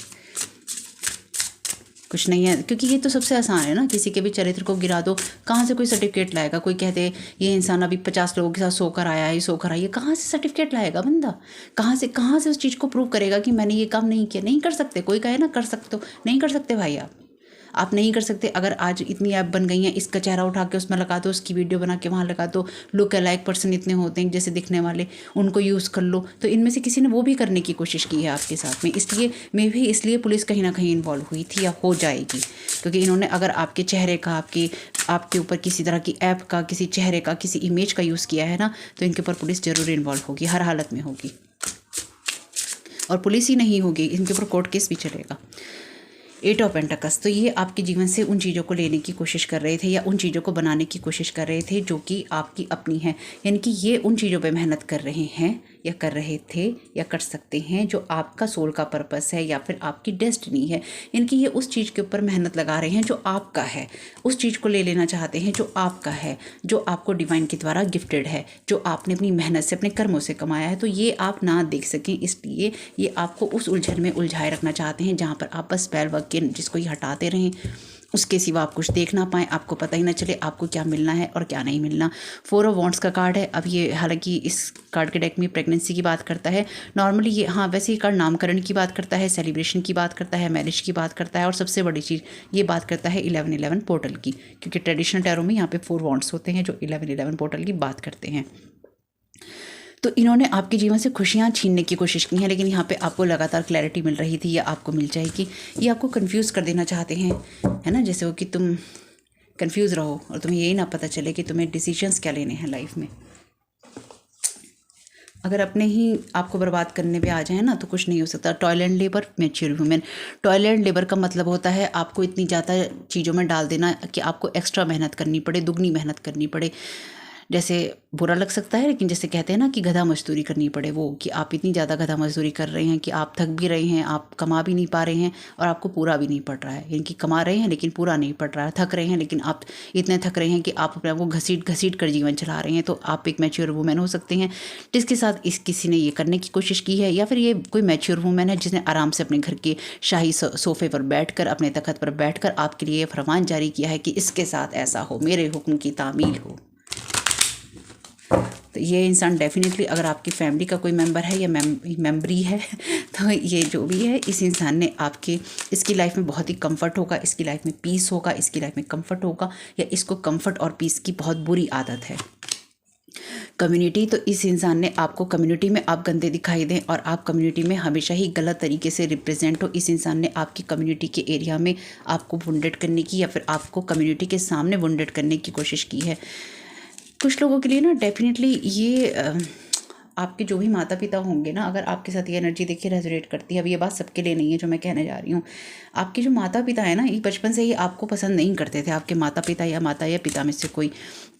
कुछ नहीं है, क्योंकि ये तो सबसे आसान है ना, किसी के भी चरित्र को गिरा दो, कहाँ से कोई सर्टिफिकेट लाएगा। कोई कहते ये इंसान अभी 50 लोगों के साथ सोकर आया है, सोकर आई है, कहाँ से सर्टिफिकेट लाएगा बंदा, कहाँ से उस चीज़ को प्रूव करेगा कि मैंने ये काम नहीं किया। नहीं कर सकते। कोई कहे ना कर सकते हो, नहीं कर सकते भाई, आप नहीं कर सकते। अगर आज इतनी ऐप बन गई हैं, इसका चेहरा उठा के उसमें लगा दो, उसकी वीडियो बना के वहाँ लगा दो, लुक अलाइक पर्सन इतने होते हैं जैसे दिखने वाले, उनको यूज़ कर लो। तो इनमें से किसी ने वो भी करने की कोशिश की है आपके साथ में, इसलिए पुलिस कहीं ना कहीं इन्वॉल्व हुई थी या हो जाएगी। क्योंकि इन्होंने अगर आपके चेहरे का, आपके ऊपर किसी तरह की ऐप का, किसी चेहरे का, किसी इमेज का यूज़ किया है ना, तो इनके ऊपर पुलिस जरूर इन्वॉल्व होगी, हर हालत में होगी। और पुलिस ही नहीं होगी, इनके ऊपर कोर्ट केस भी चलेगा। 8 ऑफ पेंटिकल्स, तो ये आपके जीवन से उन चीज़ों को लेने की कोशिश कर रहे थे या उन चीज़ों को बनाने की कोशिश कर रहे थे जो कि आपकी अपनी हैं। यानी कि ये उन चीज़ों पे मेहनत कर रहे हैं या कर रहे थे या कर सकते हैं जो आपका सोल का पर्पस है या फिर आपकी डेस्टिनी है। यानी कि ये उस चीज़ के ऊपर मेहनत लगा रहे हैं जो आपका है, उस चीज़ को ले लेना चाहते हैं जो आपका है, जो आपको डिवाइन के द्वारा गिफ्टेड है, जो आपने अपनी मेहनत से, अपने कर्मों से कमाया है। तो ये आप ना देख सकें, इसलिए ये आपको उस उलझन में उलझाए रखना चाहते हैं जहाँ पर आप बस स्पेल वर्क के जिसको ये हटाते रहें, उसके सिवा आप कुछ देख ना पाएँ, आपको पता ही ना चले आपको क्या मिलना है और क्या नहीं मिलना। 4 ऑफ वॉन्ड्स का कार्ड है। अब ये हालांकि इस कार्ड के डेक में प्रेगनेंसी की बात करता है नॉर्मली, ये हाँ वैसे ये कार्ड नामकरण की बात करता है, सेलिब्रेशन की बात करता है, मैरिज की बात करता है, और सबसे बड़ी चीज़ ये बात करता है 1111 पोर्टल की, क्योंकि ट्रेडिशनल टैरो में यहाँ पे 4 वॉन्ड्स होते हैं जो 1111 पोर्टल की बात करते हैं। तो इन्होंने आपके जीवन से खुशियाँ छीनने की कोशिश की हैं, लेकिन यहाँ पे आपको लगातार क्लैरिटी मिल रही थी या आपको मिल जाएगी। ये आपको कंफ्यूज कर देना चाहते हैं, है ना, जैसे वो कि तुम कंफ्यूज रहो और तुम्हें यही ना पता चले कि तुम्हें डिसीजंस क्या लेने हैं लाइफ में। अगर अपने ही आपको बर्बाद करने पे आ जाए ना तो कुछ नहीं हो सकता। Toilet labour, mature women. Toilet labour का मतलब होता है आपको इतनी ज़्यादा चीज़ों में डाल देना कि आपको एक्स्ट्रा मेहनत करनी पड़े, दुगनी मेहनत करनी पड़े। जैसे बुरा लग सकता है, लेकिन जैसे कहते हैं ना कि गधा मजदूरी करनी पड़े, वो कि आप इतनी ज़्यादा गधा मजदूरी कर रहे हैं कि आप थक भी रहे हैं, आप कमा भी नहीं पा रहे हैं और आपको पूरा भी नहीं पड़ रहा है। यानी कि कमा रहे हैं लेकिन पूरा नहीं पड़ रहा है, थक रहे हैं लेकिन आप इतने थक रहे हैं कि आप अपने आप को घसीट घसीट कर जीवन चला रहे हैं। तो आप एक मैच्योर वुमेन हो सकते हैं जिसके साथ किसी ने ये करने की कोशिश की है, या फिर ये कोई मैच्योर वुमेन है जिसने आराम से अपने घर के शाही सोफे पर बैठकर, अपने तख्त पर बैठकर आपके लिए फरमान जारी किया है कि इसके साथ ऐसा हो, मेरे हुक्म की तामील हो। तो ये इंसान डेफिनेटली अगर आपकी फैमिली का कोई मेंबर है या मेंबरी है तो ये जो भी है, इस इंसान ने इसकी लाइफ में बहुत ही कंफर्ट होगा, इसकी लाइफ में पीस होगा, इसकी लाइफ में कंफर्ट होगा, या इसको कंफर्ट और पीस की बहुत बुरी आदत है। कम्युनिटी, तो इस इंसान ने आपको कम्युनिटी में आप गंदे दिखाई दें और आप कम्युनिटी में हमेशा ही गलत तरीके से रिप्रेजेंट हो, इस इंसान ने आपकी कम्युनिटी के एरिया में आपको वुंडेड करने की या फिर आपको कम्युनिटी के सामने वुंडेड करने की कोशिश की है। कुछ लोगों के लिए ना डेफिनेटली ये आपके जो भी माता पिता होंगे ना, अगर आपके साथ ये एनर्जी देखिए रेजोनेट करती है, अब ये बात सबके लिए नहीं है जो मैं कहने जा रही हूँ। आपके जो माता पिता है ना, ये बचपन से ही आपको पसंद नहीं करते थे। आपके माता पिता या माता या पिता में से कोई,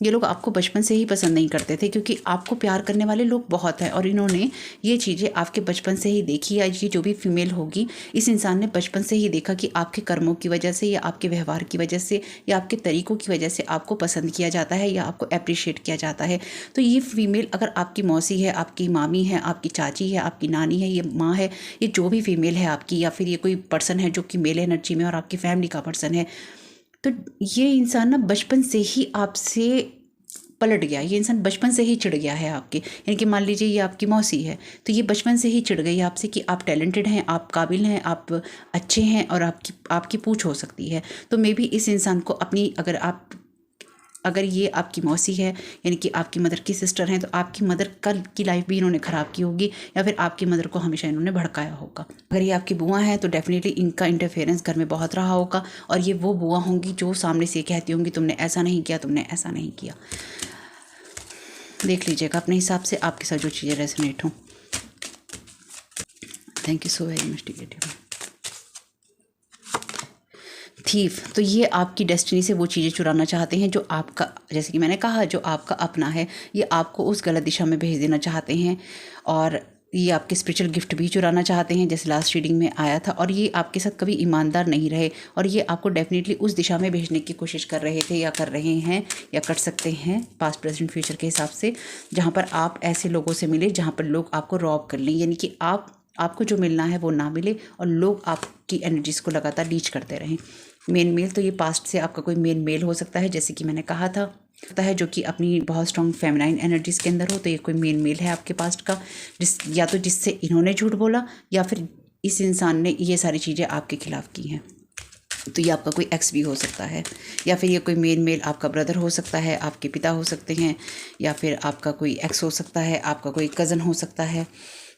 ये लोग आपको बचपन से ही पसंद नहीं करते थे, क्योंकि आपको प्यार करने वाले लोग बहुत हैं और इन्होंने ये चीज़ें आपके बचपन से ही देखी। या ये जो भी फीमेल होगी, इस इंसान ने बचपन से ही देखा कि आपके कर्मों की वजह से या आपके व्यवहार की वजह से या आपके तरीक़ों की वजह से आपको पसंद किया जाता है या आपको अप्रिशिएट किया जाता है। तो ये फीमेल अगर आपकी मौसी है, आपकी मामी है, आपकी चाची है, आपकी नानी है, ये माँ है, ये जो भी फीमेल है आपकी, या फिर ये कोई पर्सन है जो कि मेल एनर्जी में और आपकी फैमिली का पर्सन है, तो ये इंसान ना बचपन से ही आपसे पलट गया। ये इंसान बचपन से ही चिढ़ गया है आपके, यानी कि मान लीजिए ये आपकी मौसी है, तो ये बचपन से ही चिढ़ गई आपसे कि आप टैलेंटेड हैं, आप काबिल हैं, आप अच्छे हैं और आपकी पूछ हो सकती है। तो मे बी इस इंसान को अपनी, अगर ये आपकी मौसी है यानी कि आपकी मदर की सिस्टर हैं, तो आपकी मदर कल की लाइफ भी इन्होंने ख़राब की होगी या फिर आपकी मदर को हमेशा इन्होंने भड़काया होगा। अगर ये आपकी बुआ हैं तो डेफिनेटली इनका इंटरफेरेंस घर में बहुत रहा होगा, और ये वो बुआ होंगी जो सामने से कहती होंगी तुमने ऐसा नहीं किया, तुमने ऐसा नहीं किया। देख लीजिएगा अपने हिसाब से आपके साथ जो चीज़ें रेजोनेट हों। Thank you so very much dear. Thief, तो ये आपकी डेस्टिनी से वो चीज़ें चुराना चाहते हैं जो आपका, जैसे कि मैंने कहा, जो आपका अपना है, ये आपको उस गलत दिशा में भेज देना चाहते हैं। और ये आपके स्पिरिचुअल गिफ्ट भी चुराना चाहते हैं, जैसे लास्ट रीडिंग में आया था। और ये आपके साथ कभी ईमानदार नहीं रहे और ये आपको डेफिनेटली उस दिशा में भेजने की कोशिश कर रहे थे या कर रहे हैं या कर सकते हैं पास्ट प्रेजेंट फ्यूचर के हिसाब से, जहाँ पर आप ऐसे लोगों से मिले जहाँ पर लोग आपको रॉब कर लें, यानी कि आपको जो मिलना है वो ना मिले और लोग आपकी एनर्जीज़ को लगातार लीच करते रहें। मेन मेल, तो ये पास्ट से आपका कोई मेन मेल हो सकता है, जैसे कि मैंने कहा था, जो कि अपनी बहुत स्ट्रॉन्ग फेमिनाइन एनर्जीज़ के अंदर हो। तो ये कोई मेन मेल है आपके पास्ट का, या तो जिससे इन्होंने झूठ बोला या फिर इस इंसान ने ये सारी चीज़ें आपके खिलाफ़ की हैं। तो ये आपका कोई एक्स भी हो सकता है, या फिर ये कोई मेन मेल आपका ब्रदर हो सकता है, आपके पिता हो सकते हैं, या फिर आपका कोई एक्स हो सकता है, आपका कोई कज़न हो सकता है,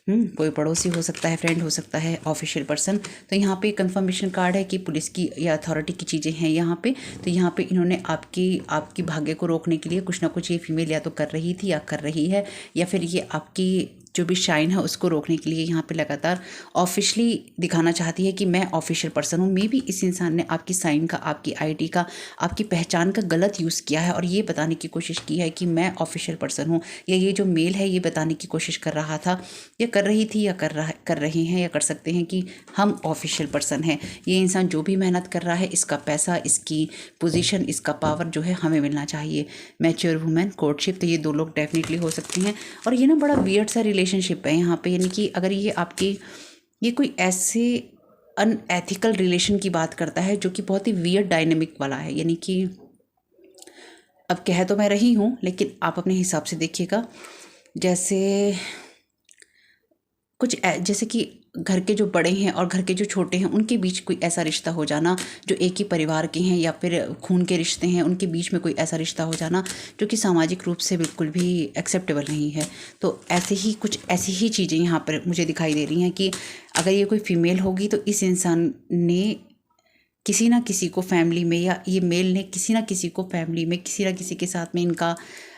कोई पड़ोसी हो सकता है, फ्रेंड हो सकता है, ऑफिशियल पर्सन। तो यहाँ पे कंफर्मेशन कार्ड है कि पुलिस की या अथॉरिटी की चीज़ें हैं यहाँ पे। तो यहाँ पे इन्होंने आपकी भाग्य को रोकने के लिए कुछ ना कुछ ये फीमेल या तो कर रही थी या कर रही है, या फिर ये आपकी जो भी शाइन है उसको रोकने के लिए यहाँ पे लगातार ऑफिशियली दिखाना चाहती है कि मैं ऑफिशियल पर्सन हूँ। मे बी इस इंसान ने आपकी साइन का, आपकी आईडी का, आपकी पहचान का गलत यूज़ किया है और ये बताने की कोशिश की है कि मैं ऑफिशियल पर्सन हूँ, या ये जो मेल है ये बताने की कोशिश कर रहा था या कर रही थी या कर रहे हैं या कर सकते हैं कि हम ऑफिशियल पर्सन हैं। ये इंसान जो भी मेहनत कर रहा है, इसका पैसा, इसकी पोजीशन, इसका पावर जो है हमें मिलना चाहिए। मैच्योर वुमेन, कोर्टशिप, तो ये दो लोग डेफिनेटली हो सकते हैं। और ये ना बड़ा वियर्ड सा रिलेशनशिप है यहाँ पे, यानी कि अगर ये कोई ऐसे अनएथिकल रिलेशन की बात करता है जो कि बहुत ही वियर्ड डायनेमिक वाला है, यानी कि अब कह तो मैं रही हूँ लेकिन आप अपने हिसाब से देखिएगा। जैसे कि घर के जो बड़े हैं और घर के जो छोटे हैं उनके बीच कोई ऐसा रिश्ता हो जाना, जो एक ही परिवार के हैं या फिर खून के रिश्ते हैं, उनके बीच में कोई ऐसा रिश्ता हो जाना जो कि सामाजिक रूप से बिल्कुल भी एक्सेप्टेबल नहीं है। तो ऐसी ही चीज़ें यहाँ पर मुझे दिखाई दे रही हैं कि अगर ये कोई फीमेल होगी तो इस इंसान ने किसी ना किसी को फैमिली में, या ये मेल ने किसी ना किसी को फैमिली में, किसी ना किसी के साथ में इनका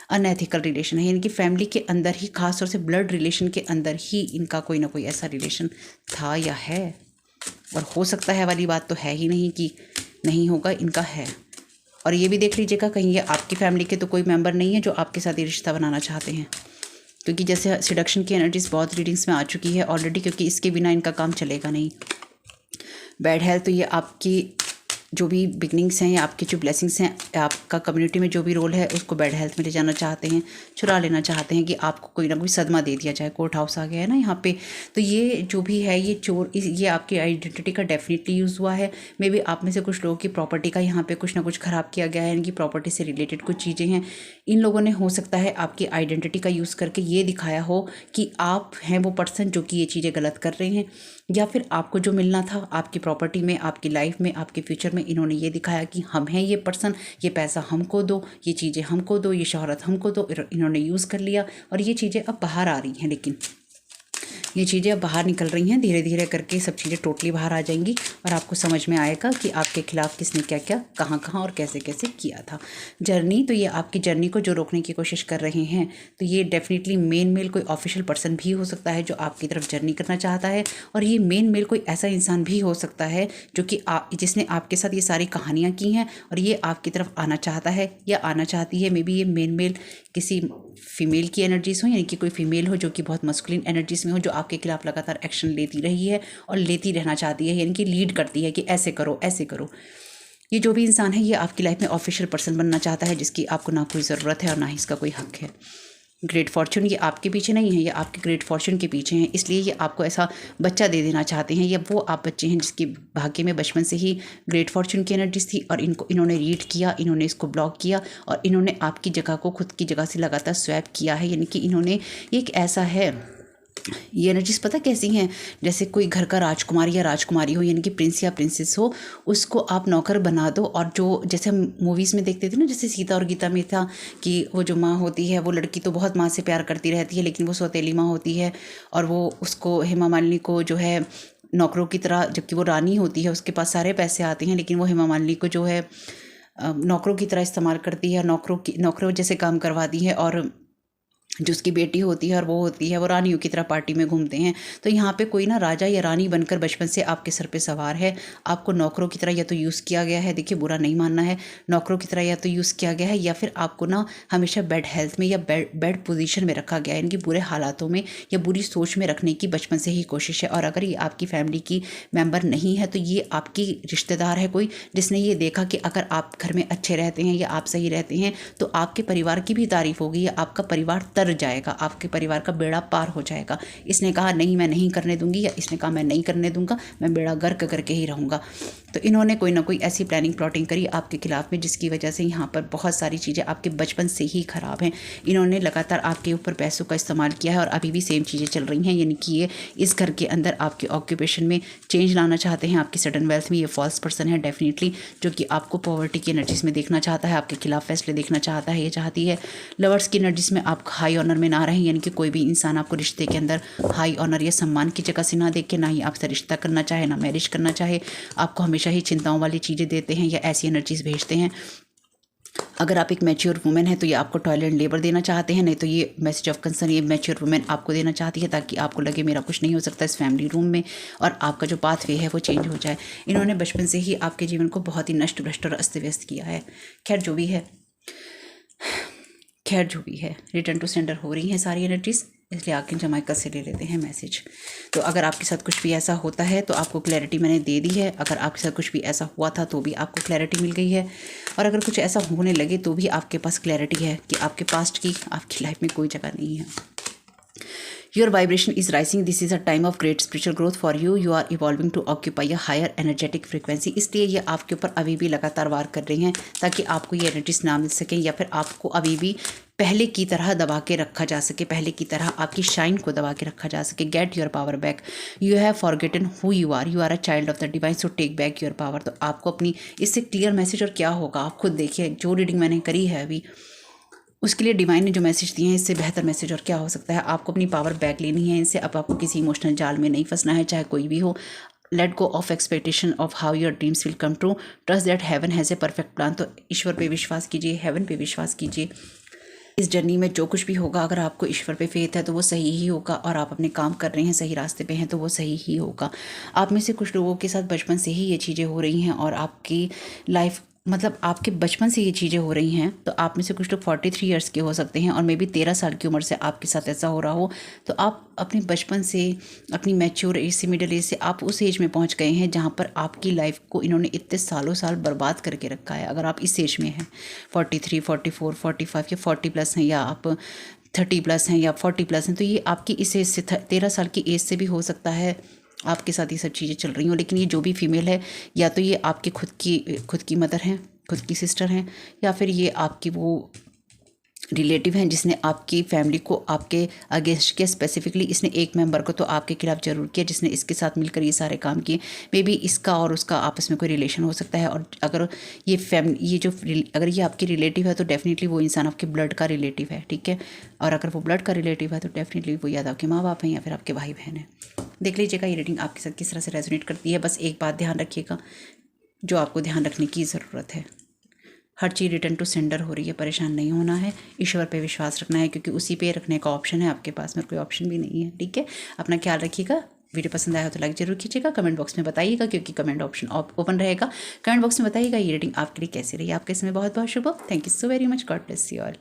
अनएथिकल रिलेशन है, यानी कि फैमिली के अंदर ही, खास तौर से ब्लड रिलेशन के अंदर ही इनका कोई ना कोई ऐसा रिलेशन था या है। और हो सकता है वाली बात तो है ही नहीं कि नहीं होगा, इनका है। और ये भी देख लीजिएगा कहीं ये आपकी फैमिली के तो कोई मेंबर नहीं है जो आपके साथ ये रिश्ता बनाना चाहते हैं, क्योंकि जैसे सिडक्शन की एनर्जीज बहुत रीडिंग्स में आ चुकी है ऑलरेडी, क्योंकि इसके बिना इनका काम चलेगा नहीं। बैड हेल्थ, तो ये आपकी जो भी बिगनिंग्स हैं या आपकी जो ब्लेसिंग्स हैं, आपका कम्युनिटी में जो भी रोल है उसको बैड हेल्थ में ले जाना चाहते हैं, चुरा लेना चाहते हैं कि आपको कोई ना कोई सदमा दे दिया जाए। कोर्ट हाउस आ गया है ना यहाँ पे। तो ये जो भी है ये आपकी आइडेंटिटी का डेफिनेटली यूज़ हुआ है। मे बी आप में से कुछ लोगों की प्रॉपर्टी का यहाँ पे कुछ ना कुछ ख़राब किया गया है, इनकी प्रॉपर्टी से रिलेटेड कुछ चीज़ें हैं। इन लोगों ने हो सकता है आपकी आइडेंटिटी का यूज़ करके ये दिखाया हो कि आप हैं वो पर्सन जो कि ये चीज़ें गलत कर रहे हैं, या फिर आपको जो मिलना था आपकी प्रॉपर्टी में, आपकी लाइफ में, आपके फ्यूचर में, इन्होंने ये दिखाया कि हम हैं ये पर्सन, ये पैसा हमको दो, ये चीज़ें हमको दो, ये शोहरत हमको दो। इन्होंने यूज़ कर लिया और ये चीज़ें अब बाहर आ रही हैं। लेकिन ये चीज़ें अब बाहर निकल रही हैं, धीरे धीरे करके सब चीज़ें टोटली बाहर आ जाएंगी और आपको समझ में आएगा कि आपके खिलाफ़ किसने क्या क्या, कहाँ कहाँ और कैसे कैसे किया था। जर्नी, तो ये आपकी जर्नी को जो रोकने की कोशिश कर रहे हैं, तो ये डेफिनेटली मेन मेल कोई ऑफिशियल पर्सन भी हो सकता है जो आपकी तरफ जर्नी करना चाहता है, और ये मेन मेल कोई ऐसा इंसान भी हो सकता है जो कि जिसने आपके साथ ये सारी कहानियाँ की हैं और ये आपकी तरफ आना चाहता है या आना चाहती है। मे बी ये मेन मेल किसी फीमेल की एनर्जीज हो, यानी कि कोई फीमेल हो जो कि बहुत मस्कुलिन एनर्जीज में हो, जो आपके खिलाफ लगातार एक्शन लेती रही है और लेती रहना चाहती है, यानी कि लीड करती है कि ऐसे करो ऐसे करो। ये जो भी इंसान है ये आपकी लाइफ में ऑफिशियल पर्सन बनना चाहता है जिसकी आपको ना कोई ज़रूरत है और ना ही इसका कोई हक है। ग्रेट फॉर्च्यून, ये आपके पीछे नहीं है, ये आपके ग्रेट फॉर्च्यून के पीछे हैं, इसलिए ये आपको ऐसा बच्चा दे देना चाहते हैं, या वो आप बच्चे हैं जिसकी भाग्य में बचपन से ही ग्रेट फॉर्च्यून की एनर्जीज थी और इन्होंने रीड किया, इन्होंने इसको ब्लॉक किया और इन्होंने आपकी जगह को खुद की जगह से लगातार स्वैप किया है। यानी कि इन्होंने एक ऐसा है, ये एनर्जीज पता कैसी हैं, जैसे कोई घर का राजकुमार या राजकुमारी हो, यानी कि प्रिंस या प्रिंसेस हो, उसको आप नौकर बना दो। और जो जैसे हम मूवीज़ में देखते थे ना, जैसे सीता और गीता में था कि वो जो माँ होती है, वो लड़की तो बहुत माँ से प्यार करती रहती है लेकिन वो सौतेली माँ होती है और वो उसको, हेमा मालिनी को जो है नौकरों की तरह, जबकि वो रानी होती है, उसके पास सारे पैसे आते हैं, लेकिन वो हेमा मालिनी को जो है नौकरों की तरह इस्तेमाल करती है, नौकरों जैसे काम करवाती है और जो उसकी बेटी होती है और वो होती है, वो रानियों की तरह पार्टी में घूमते हैं। तो यहाँ पे कोई ना राजा या रानी बनकर बचपन से आपके सर पे सवार है। आपको नौकरों की तरह या तो यूज़ किया गया है, देखिए बुरा नहीं मानना है, नौकरों की तरह या तो यूज़ किया गया है, या फिर आपको ना हमेशा बैड हेल्थ में या बैड पोजीशन में रखा गया है, इनकी बुरे हालातों में या बुरी सोच में रखने की बचपन से ही कोशिश है। और अगर ये आपकी फैमिली की मेम्बर नहीं है तो ये आपकी रिश्तेदार है कोई, जिसने ये देखा कि अगर आप घर में अच्छे रहते हैं या आप सही रहते हैं तो आपके परिवार की भी तारीफ होगी या आपका परिवार तर जाएगा, आपके परिवार का बेड़ा पार हो जाएगा। इसने कहा नहीं मैं नहीं करने दूंगी, या इसने कहा मैं नहीं करने दूंगा, मैं बेड़ा गर्क करके ही रहूँगा। तो इन्होंने कोई ना कोई ऐसी प्लानिंग प्लॉटिंग करी आपके खिलाफ में, जिसकी वजह से यहाँ पर बहुत सारी चीज़ें आपके बचपन से ही ख़राब हैं। इन्होंने लगातार आपके ऊपर पैसों का इस्तेमाल किया है और अभी भी सेम चीज़ें चल रही हैं, यानी कि ये इस घर के अंदर आपके ऑक्यूपेशन में चेंज लाना चाहते हैं, आपकी सडन वेल्थ में। ये फॉल्स पर्सन है डेफिनेटली, जो कि आपको पॉवर्टी की एनर्जीज में देखना चाहता है, आपके खिलाफ फैसले देखना चाहता है, ये चाहती है। लवर्स की एनर्जीज में आप हाई ऑनर में ना रहें, यानी कि कोई भी इंसान आपको रिश्ते के अंदर हाई ऑनर या सम्मान की जगह से ना देख के, ना ही आपसे रिश्ता करना चाहे, ना मैरिज करना चाहे, आपको हमेशा ही चिंताओं वाली चीज़ें देते हैं या ऐसी एनर्जीज भेजते हैं। अगर आप एक मैच्योर वुमेन है तो ये आपको टॉयलेट लेबर देना चाहते हैं, नहीं तो ये मैसेज ऑफ कंसर्न ये मैच्योर वुमेन आपको देना चाहती है, ताकि आपको लगे मेरा कुछ नहीं हो सकता इस फैमिली रूम में, और आपका जो पाथवे है वो चेंज हो जाए। इन्होंने बचपन से ही आपके जीवन को बहुत ही नष्ट भ्रष्ट और अस्त व्यस्त किया है। खैर जो भी है, रिटर्न टू सेंडर हो रही हैं सारी एनर्जीज, इसलिए आगे जमाइका से ले लेते हैं मैसेज। तो अगर आपके साथ कुछ भी ऐसा होता है तो आपको क्लैरिटी मैंने दे दी है, अगर आपके साथ कुछ भी ऐसा हुआ था तो भी आपको क्लैरिटी मिल गई है, और अगर कुछ ऐसा होने लगे तो भी आपके पास क्लैरिटी है कि आपके पास्ट की आपकी लाइफ में कोई जगह नहीं है। Your vibration is rising. This is a time of great spiritual growth for you. You are evolving to occupy a higher energetic frequency. इसलिए ये आपके ऊपर अभी भी लगातार वार कर रही हैं, ताकि आपको ये एनर्जीज ना मिल सके, या फिर आपको अभी भी पहले की तरह दबा के रखा जा सके, पहले की तरह आपकी शाइन को दबा के रखा जा सके। Get your power back. You have forgotten who you are a child of the divine, so take back your power. तो आपको अपनी इससे क्लियर मैसेज और क्या होगा आप खुद देखिए। जो रीडिंग मैंने करी है अभी, उसके लिए डिवाइन ने जो मैसेज दिए हैं, इससे बेहतर मैसेज और क्या हो सकता है। आपको अपनी पावर बैक लेनी है इनसे। अब आपको किसी इमोशनल जाल में नहीं फंसना है, चाहे कोई भी हो। Let go of expectation of how your dreams will come true. Trust that heaven has a perfect plan. तो ईश्वर पे विश्वास कीजिए, हेवन पे विश्वास कीजिए। इस जर्नी में जो कुछ भी होगा, अगर आपको ईश्वर पे फेथ है तो वो सही ही होगा, और आप अपने काम कर रहे हैं, सही रास्ते पे हैं तो वो सही ही होगा। आप में से कुछ लोगों के साथ बचपन से ही ये चीज़ें हो रही हैं, और आपकी लाइफ मतलब आपके बचपन से ये चीज़ें हो रही हैं। तो आप में से कुछ लोग 43 ईयर्स के हो सकते हैं, और मे बी 13 साल की उम्र से आपके साथ ऐसा हो रहा हो। तो आप अपने बचपन से, अपनी मैच्योर एज से, मिडिल एज से आप उस एज में पहुंच गए हैं जहां पर आपकी लाइफ को इन्होंने इतने साल बर्बाद करके रखा है। अगर आप इस एज में हैं, 43, 44, 45 या 40 प्लस हैं, या आप 30 प्लस हैं या 40 प्लस हैं, तो ये आपकी इस एज से 13 साल की एज से भी हो सकता है आपके साथ ये सब चीज़ें चल रही हों। लेकिन ये जो भी फीमेल है, या तो ये आपके खुद की मदर हैं, खुद की सिस्टर हैं, या फिर ये आपकी वो रिलेटिव हैं जिसने आपकी फैमिली को आपके अगेंस्ट किया। स्पेसिफिकली इसने एक मेंबर को तो आपके खिलाफ जरूर किया, जिसने इसके साथ मिलकर ये सारे काम किए। मे बी इसका और उसका आपस में कोई रिलेशन हो सकता है, और अगर अगर ये आपकी रिलेटिव है तो डेफिनेटली वो इंसान आपके ब्लड का रिलेटिव है, ठीक है। और अगर वो ब्लड का रिलेटिव है तो डेफिनेटली वो या तो आपके माँ बाप हैं या फिर आपके भाई बहन हैं। देख लीजिएगा ये रीडिंग आपके साथ किस तरह से रेजोनेट करती है। बस एक बात ध्यान रखिएगा, जो आपको ध्यान रखने की ज़रूरत है, हर चीज़ रिटर्न टू सेंडर हो रही है, परेशान नहीं होना है, ईश्वर पे विश्वास रखना है, क्योंकि उसी पे रखने का ऑप्शन है आपके पास में, कोई ऑप्शन भी नहीं है, ठीक है। अपना ख्याल रखिएगा। वीडियो पसंद आया हो तो लाइक जरूर कीजिएगा, कमेंट बॉक्स में बताइएगा, क्योंकि कमेंट ऑप्शन ओपन रहेगा। कमेंट बॉक्स में बताइएगा ये रीडिंग आपके लिए कैसी रही। आपके इसमें बहुत बहुत शुभ। Thank you so very much. God bless you all.